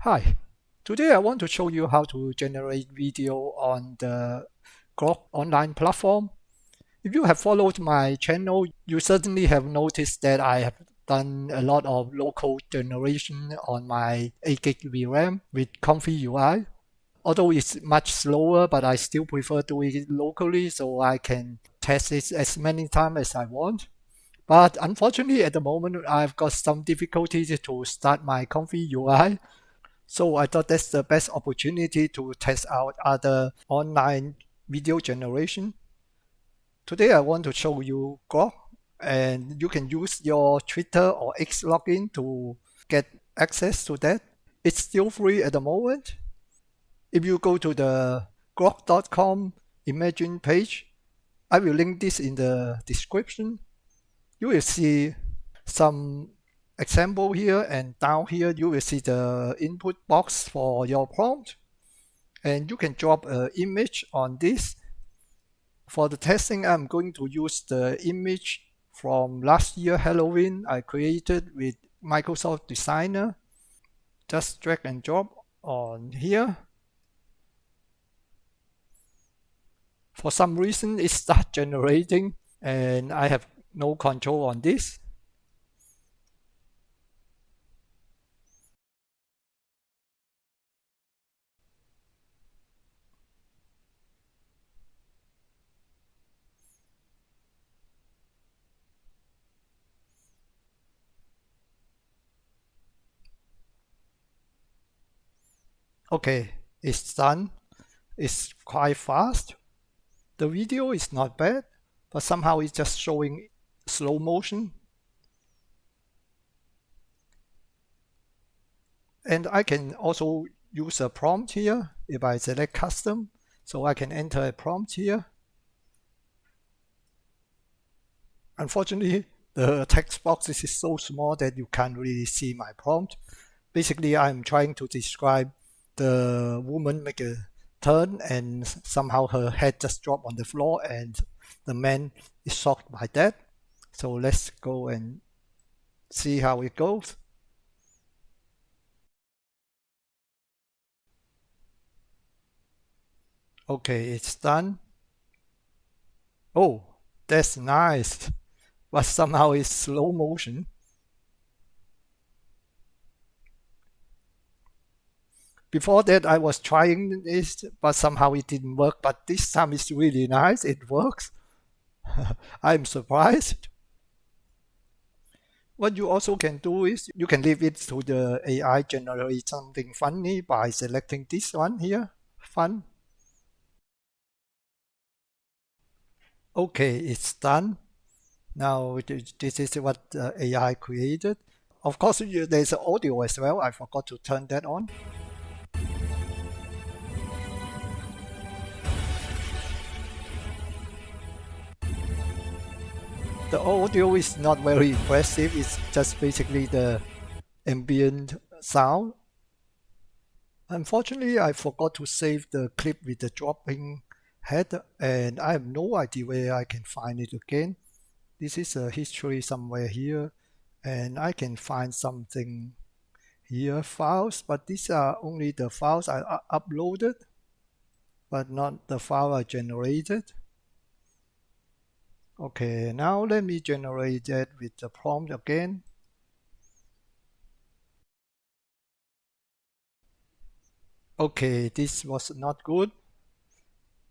Hi, today I want to show you how to generate video on the Grok online platform. If you have followed my channel, you certainly have noticed that I have done a lot of local generation on my 8 gig VRAM with Comfy UI. Although it's much slower, but I still prefer doing it locally so I can test it as many times as I want. But unfortunately, at the moment, I've got some difficulties to start my Comfy UI. So I thought that's the best opportunity to test out other online video generation. Today I want to show you Grok, and you can use your Twitter or X login to get access to that. It's still free at the moment. If you go to the grok.com Imagine page, I will link this in the description. You will see some example here, and down here you will see the input box for your prompt, and you can drop an image on this. For the testing, I'm going to use the image from last year Halloween I created with Microsoft Designer. Just drag and drop on here. For some reason it starts generating and I have no control on this. Okay, it's done. It's quite fast. The video is not bad, but somehow it's just showing slow motion. And I can also use a prompt here if I select custom. So I can enter a prompt here. Unfortunately, the text box is so small that you can't really see my prompt. Basically, I'm trying to describe the woman make a turn and somehow her head just dropped on the floor and the man is shocked by that. So let's go and see how it goes. Okay, it's done. Oh, that's nice, but somehow it's slow motion. Before that, I was trying this, but somehow it didn't work. But this time it's really nice. It works. I'm surprised. What you also can do is you can leave it to the AI generate something funny by selecting this one here, fun. Okay, it's done. Now this is what AI created. Of course, there's audio as well. I forgot to turn that on. The audio is not very impressive. It's just basically the ambient sound. Unfortunately, I forgot to save the clip with the dropping head, and I have no idea where I can find it again. This is a history somewhere here, and I can find something here, files, but these are only the files I uploaded, but not the file I generated. Okay, now let me generate that with the prompt again. Okay, this was not good.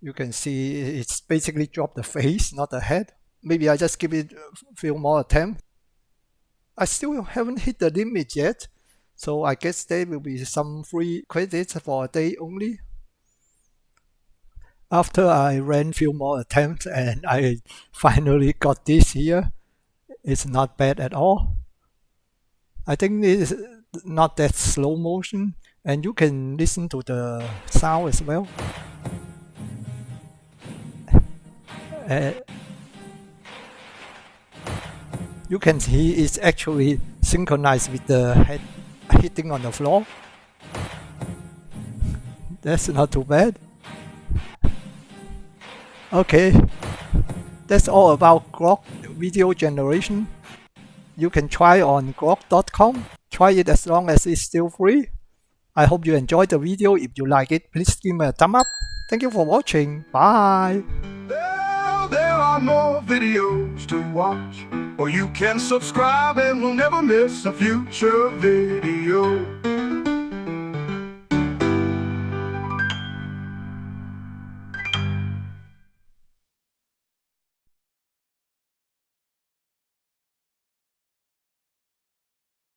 You can see it's basically dropped the face, not the head. Maybe I just give it a few more attempts. I still haven't hit the limit yet, so I guess there will be some free credits for a day only. After I ran few more attempts and I finally got this here, it's not bad at all. I think it's not that slow motion, and you can listen to the sound as well. You can see it's actually synchronized with the head hitting on the floor. That's not too bad. Okay, that's all about Grok video generation. You can try on grok.com. Try it as long as it's still free. I hope you enjoyed the video. If you like it, please give me a thumb up. Thank you for watching. Bye. There are more videos to watch, or you can subscribe and will never miss a future video.